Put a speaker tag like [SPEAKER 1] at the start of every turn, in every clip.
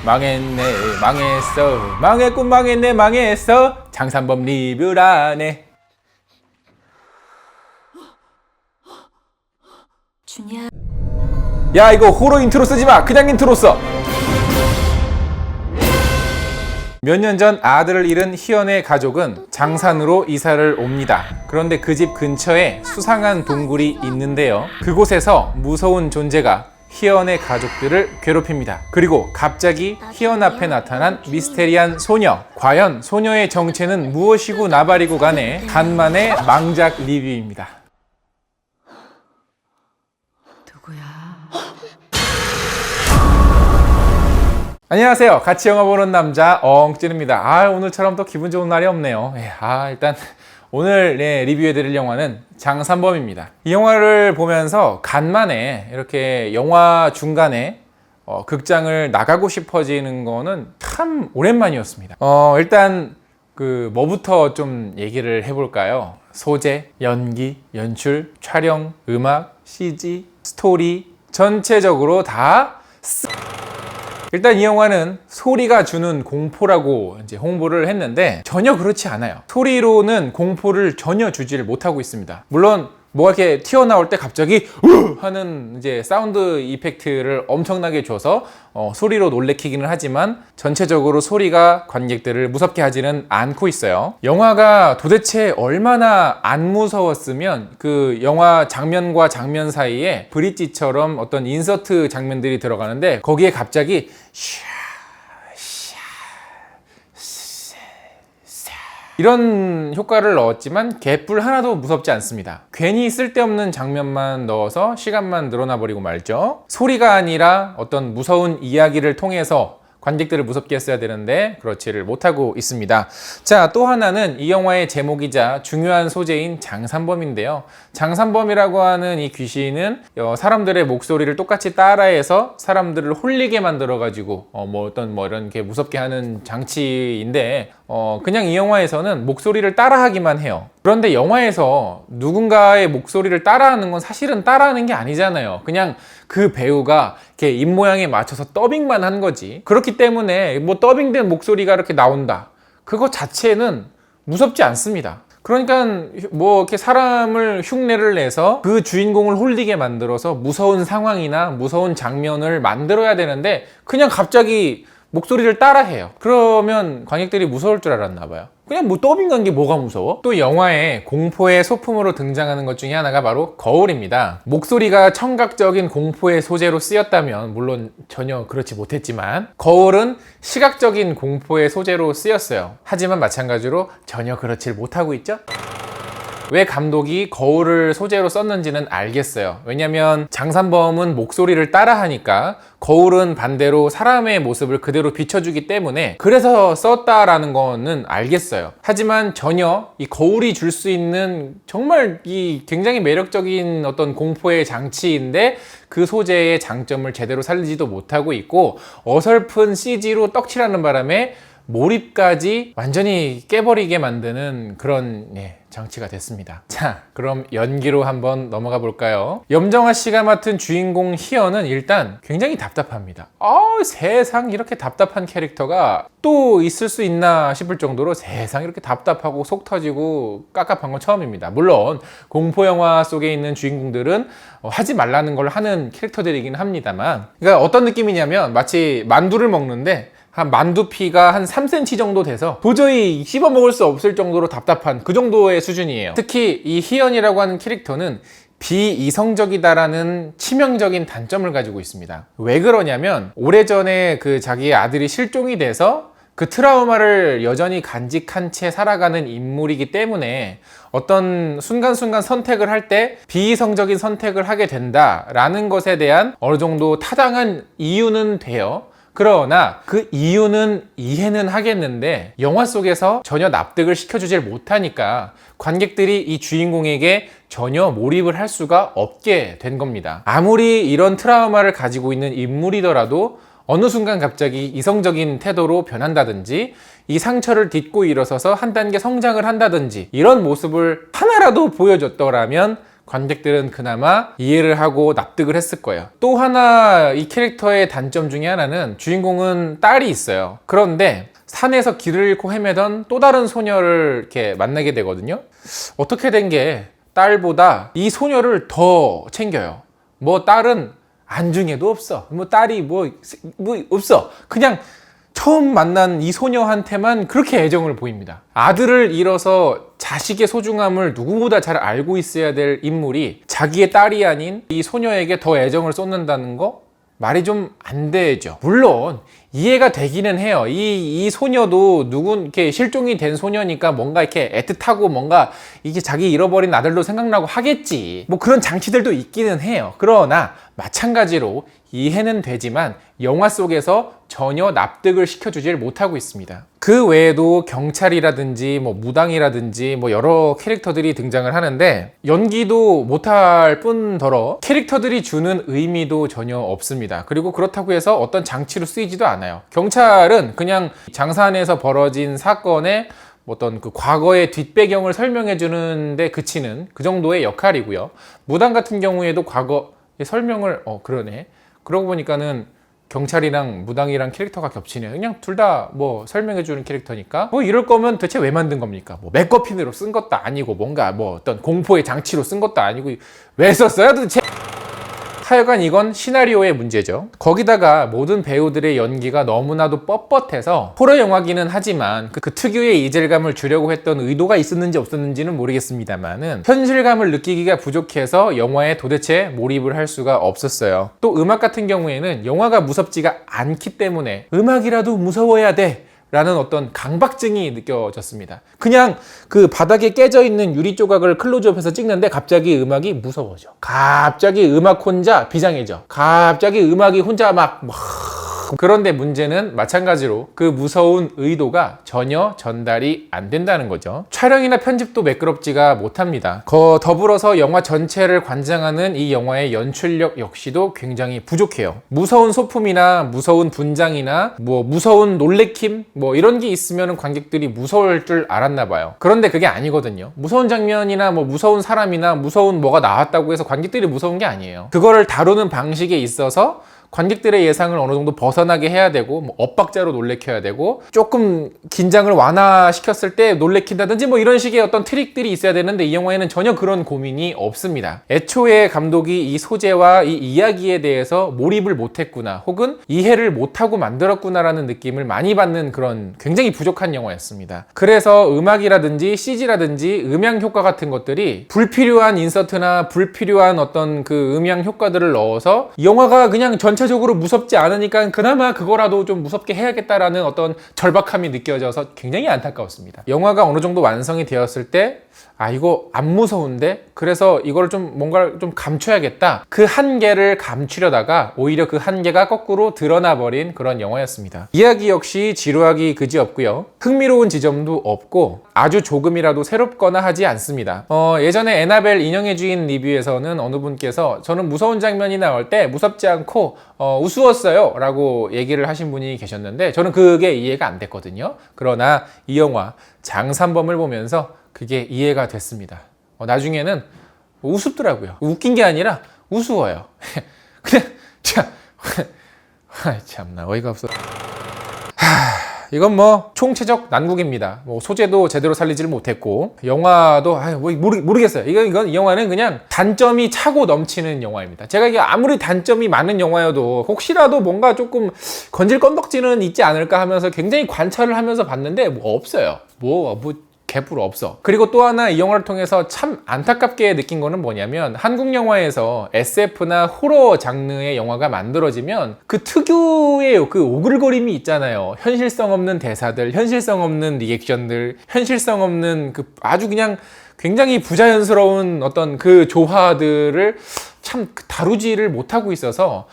[SPEAKER 1] 망했네 망했어 망했군 망했네 망했어 장산범 리뷰라네.
[SPEAKER 2] 준이야.
[SPEAKER 1] 야 이거 호러 인트로 쓰지마 그냥 인트로 써. 몇 년 전 아들을 잃은 희연의 가족은 장산으로 이사를 옵니다. 그런데 그 집 근처에 수상한 동굴이 있는데요. 그곳에서 무서운 존재가 희연의 가족들을 괴롭힙니다. 그리고 갑자기 희연 앞에 나타난 미스테리한 소녀. 과연 소녀의 정체는 무엇이고 나발이고 간에 간만의 망작 리뷰입니다.
[SPEAKER 2] 누구야?
[SPEAKER 1] 안녕하세요. 같이 영화 보는 남자 엉찐입니다. 오늘처럼 또 기분 좋은 날이 없네요. 일단 오늘 리뷰해드릴 영화는 장산범입니다. 이 영화를 보면서 간만에 이렇게 영화 중간에 극장을 나가고 싶어지는 거는 참 오랜만이었습니다. 일단 뭐부터 좀 얘기를 해볼까요? 소재, 연기, 연출, 촬영, 음악, CG, 스토리 전체적으로 다 일단 이 영화는 소리가 주는 공포라고 이제 홍보를 했는데 전혀 그렇지 않아요. 소리로는 공포를 전혀 주지를 못하고 있습니다. 물론 뭐가 이렇게 튀어나올 때 갑자기 하는 이제 사운드 이펙트를 엄청나게 줘서 소리로 놀래키기는 하지만 전체적으로 소리가 관객들을 무섭게 하지는 않고 있어요. 영화가 도대체 얼마나 안 무서웠으면 그 영화 장면과 장면 사이에 브릿지처럼 어떤 인서트 장면들이 들어가는데 거기에 갑자기 이런 효과를 넣었지만 개뿔 하나도 무섭지 않습니다. 괜히 쓸데없는 장면만 넣어서 시간만 늘어나 버리고 말죠. 소리가 아니라 어떤 무서운 이야기를 통해서 관객들을 무섭게 했어야 되는데 그렇지를 못하고 있습니다. 자, 또 하나는 이 영화의 제목이자 중요한 소재인 장산범인데요. 장산범이라고 하는 이 귀신은 사람들의 목소리를 똑같이 따라해서 사람들을 홀리게 만들어가지고 이런 게 무섭게 하는 장치인데 그냥 이 영화에서는 목소리를 따라하기만 해요. 그런데 영화에서 누군가의 목소리를 따라하는 건 사실은 따라하는 게 아니잖아요. 그냥 그 배우가 이렇게 입모양에 맞춰서 더빙만 한 거지. 그렇기 때문에 더빙된 목소리가 이렇게 나온다. 그거 자체는 무섭지 않습니다. 그러니까 이렇게 사람을 흉내를 내서 그 주인공을 홀리게 만들어서 무서운 상황이나 무서운 장면을 만들어야 되는데 그냥 갑자기 목소리를 따라해요. 그러면 관객들이 무서울 줄 알았나 봐요. 그냥 더빙한 게 뭐가 무서워? 또 영화에 공포의 소품으로 등장하는 것 중에 하나가 바로 거울입니다. 목소리가 청각적인 공포의 소재로 쓰였다면 물론 전혀 그렇지 못했지만 거울은 시각적인 공포의 소재로 쓰였어요. 하지만 마찬가지로 전혀 그렇지 못하고 있죠? 왜 감독이 거울을 소재로 썼는지는 알겠어요. 왜냐면 장산범은 목소리를 따라하니까 거울은 반대로 사람의 모습을 그대로 비춰주기 때문에 그래서 썼다라는 거는 알겠어요. 하지만 전혀 이 거울이 줄 수 있는 정말 이 굉장히 매력적인 어떤 공포의 장치인데 그 소재의 장점을 제대로 살리지도 못하고 있고 어설픈 CG로 떡칠하는 바람에 몰입까지 완전히 깨버리게 만드는 그런 장치가 됐습니다. 자, 그럼 연기로 한번 넘어가 볼까요? 염정아 씨가 맡은 주인공 희연은 일단 굉장히 답답합니다. 세상 이렇게 답답한 캐릭터가 또 있을 수 있나 싶을 정도로 세상 이렇게 답답하고 속 터지고 깝깝한 건 처음입니다. 물론 공포영화 속에 있는 주인공들은 하지 말라는 걸 하는 캐릭터들이긴 합니다만, 그러니까 어떤 느낌이냐면 마치 만두를 먹는데 만두피가 한 3cm 정도 돼서 도저히 씹어 먹을 수 없을 정도로 답답한 그 정도의 수준이에요. 특히 이 희연이라고 하는 캐릭터는 비이성적이다라는 치명적인 단점을 가지고 있습니다. 왜 그러냐면 오래전에 자기의 아들이 실종이 돼서 그 트라우마를 여전히 간직한 채 살아가는 인물이기 때문에 어떤 순간순간 선택을 할 때 비이성적인 선택을 하게 된다라는 것에 대한 어느 정도 타당한 이유는 돼요. 그러나 그 이유는 이해는 하겠는데 영화 속에서 전혀 납득을 시켜주질 못하니까 관객들이 이 주인공에게 전혀 몰입을 할 수가 없게 된 겁니다. 아무리 이런 트라우마를 가지고 있는 인물이더라도 어느 순간 갑자기 이성적인 태도로 변한다든지 이 상처를 딛고 일어서서 한 단계 성장을 한다든지 이런 모습을 하나라도 보여줬더라면 관객들은 그나마 이해를 하고 납득을 했을 거예요. 또 하나 이 캐릭터의 단점 중에 하나는 주인공은 딸이 있어요. 그런데 산에서 길을 잃고 헤매던 또 다른 소녀를 이렇게 만나게 되거든요. 어떻게 된 게 딸보다 이 소녀를 더 챙겨요. 뭐 딸은 안중에도 없어. 뭐 딸이 뭐 없어. 그냥 처음 만난 이 소녀한테만 그렇게 애정을 보입니다. 아들을 잃어서 자식의 소중함을 누구보다 잘 알고 있어야 될 인물이 자기의 딸이 아닌 이 소녀에게 더 애정을 쏟는다는 거 말이 좀 안 되죠. 물론 이해가 되기는 해요. 이 소녀도 이렇게 실종이 된 소녀니까 뭔가 이렇게 애틋하고 뭔가 이게 자기 잃어버린 아들도 생각나고 하겠지. 뭐 그런 장치들도 있기는 해요. 그러나 마찬가지로 이해는 되지만 영화 속에서 전혀 납득을 시켜주질 못하고 있습니다. 그 외에도 경찰이라든지 뭐 무당이라든지 뭐 여러 캐릭터들이 등장을 하는데 연기도 못할 뿐더러 캐릭터들이 주는 의미도 전혀 없습니다. 그리고 그렇다고 해서 어떤 장치로 쓰이지도 않아요. 경찰은 그냥 장산에서 벌어진 사건의 어떤 그 과거의 뒷배경을 설명해 주는데 그치는 그 정도의 역할이고요. 무당 같은 경우에도 과거의 설명을 그러네. 그러고 보니까는 경찰이랑 무당이랑 캐릭터가 겹치네. 그냥 둘 다 뭐 설명해 주는 캐릭터니까 뭐 이럴 거면 대체 왜 만든 겁니까? 뭐 맥거핀으로 쓴 것도 아니고 뭔가 뭐 어떤 공포의 장치로 쓴 것도 아니고 왜 썼어요 도대체? 하여간 이건 시나리오의 문제죠. 거기다가 모든 배우들의 연기가 너무나도 뻣뻣해서 호러 영화기는 하지만 그 특유의 이질감을 주려고 했던 의도가 있었는지 없었는지는 모르겠습니다만은 현실감을 느끼기가 부족해서 영화에 도대체 몰입을 할 수가 없었어요. 또 음악 같은 경우에는 영화가 무섭지가 않기 때문에 음악이라도 무서워야 돼 라는 어떤 강박증이 느껴졌습니다. 그냥 그 바닥에 깨져 있는 유리 조각을 클로즈업해서 찍는데 갑자기 음악이 무서워져. 갑자기 음악 혼자 비장해져. 갑자기 음악이 혼자 막 그런데 문제는 마찬가지로 그 무서운 의도가 전혀 전달이 안 된다는 거죠. 촬영이나 편집도 매끄럽지가 못합니다. 더불어서 영화 전체를 관장하는 이 영화의 연출력 역시도 굉장히 부족해요. 무서운 소품이나 무서운 분장이나 뭐 무서운 놀래킴 뭐 이런 게 있으면 관객들이 무서울 줄 알았나 봐요. 그런데 그게 아니거든요. 무서운 장면이나 뭐 무서운 사람이나 무서운 뭐가 나왔다고 해서 관객들이 무서운 게 아니에요. 그거를 다루는 방식에 있어서 관객들의 예상을 어느 정도 벗어나게 해야 되고 뭐 엇박자로 놀래켜야 되고 조금 긴장을 완화시켰을 때 놀래킨다든지 뭐 이런 식의 어떤 트릭들이 있어야 되는데 이 영화에는 전혀 그런 고민이 없습니다. 애초에 감독이 이 소재와 이 이야기에 대해서 몰입을 못했구나 혹은 이해를 못하고 만들었구나라는 느낌을 많이 받는 그런 굉장히 부족한 영화였습니다. 그래서 음악이라든지 CG라든지 음향 효과 같은 것들이 불필요한 인서트나 불필요한 어떤 그 음향 효과들을 넣어서 이 영화가 그냥 전체적으로 무섭지 않으니까 그나마 그거라도 좀 무섭게 해야겠다라는 어떤 절박함이 느껴져서 굉장히 안타까웠습니다. 영화가 어느 정도 완성이 되었을 때 이거 안 무서운데? 그래서 이걸 좀 뭔가를 좀 감춰야겠다. 그 한계를 감추려다가 오히려 그 한계가 거꾸로 드러나 버린 그런 영화였습니다. 이야기 역시 지루하기 그지없고요. 흥미로운 지점도 없고 아주 조금이라도 새롭거나 하지 않습니다. 예전에 에나벨 인형의 주인 리뷰에서는 어느 분께서 저는 무서운 장면이 나올 때 무섭지 않고 우스웠어요 라고 얘기를 하신 분이 계셨는데 저는 그게 이해가 안 됐거든요. 그러나 이 영화 장산범을 보면서 그게 이해가 됐습니다. 나중에는 우습더라고요. 웃긴 게 아니라 우스워요. 그냥 참나 어이가 없어. 이건 뭐 총체적 난국입니다. 뭐 소재도 제대로 살리지를 못했고 영화도 모르겠어요. 이 영화는 그냥 단점이 차고 넘치는 영화입니다. 제가 이게 아무리 단점이 많은 영화여도 혹시라도 뭔가 조금 건질 건덕지는 있지 않을까 하면서 굉장히 관찰을 하면서 봤는데 뭐 없어요. 뭐 개뿔 없어. 그리고 또 하나 이 영화를 통해서 참 안타깝게 느낀 거는 뭐냐면 한국 영화에서 SF나 호러 장르의 영화가 만들어지면 그 특유의 그 오글거림이 있잖아요. 현실성 없는 대사들, 현실성 없는 리액션들, 현실성 없는 그 아주 그냥 굉장히 부자연스러운 어떤 그 조화들을 참 다루지를 못하고 있어서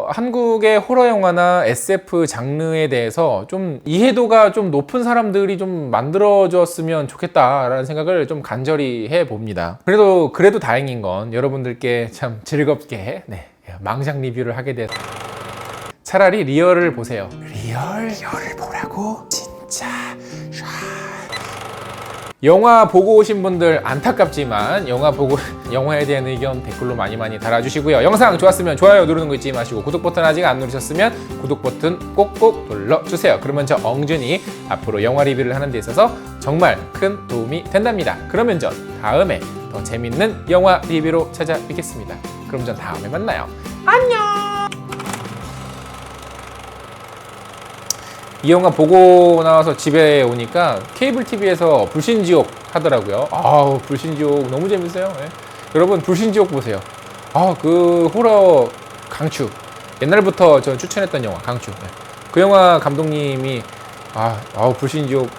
[SPEAKER 1] 한국의 호러 영화나 SF 장르에 대해서 좀 이해도가 좀 높은 사람들이 좀 만들어졌으면 좋겠다라는 생각을 좀 간절히 해봅니다. 그래도 다행인 건 여러분들께 참 즐겁게 망작 리뷰를 하게 돼서 차라리 리얼을 보세요. 리얼을 보라고? 진짜 영화 보고 오신 분들 안타깝지만 영화에 대한 의견 댓글로 많이 달아주시고요. 영상 좋았으면 좋아요 누르는 거 잊지 마시고 구독 버튼 아직 안 누르셨으면 구독 버튼 꼭꼭 눌러주세요. 그러면 저 엉준이 앞으로 영화 리뷰를 하는 데 있어서 정말 큰 도움이 된답니다. 그러면 전 다음에 더 재밌는 영화 리뷰로 찾아뵙겠습니다. 그럼 전 다음에 만나요. 안녕. 이 영화 보고 나와서 집에 오니까 케이블 TV에서 불신지옥 하더라고요. 아우, 불신지옥 너무 재밌어요. 예. 여러분 불신지옥 보세요. 그 호러 강추. 옛날부터 저 추천했던 영화 강추. 예. 그 영화 감독님이 불신지옥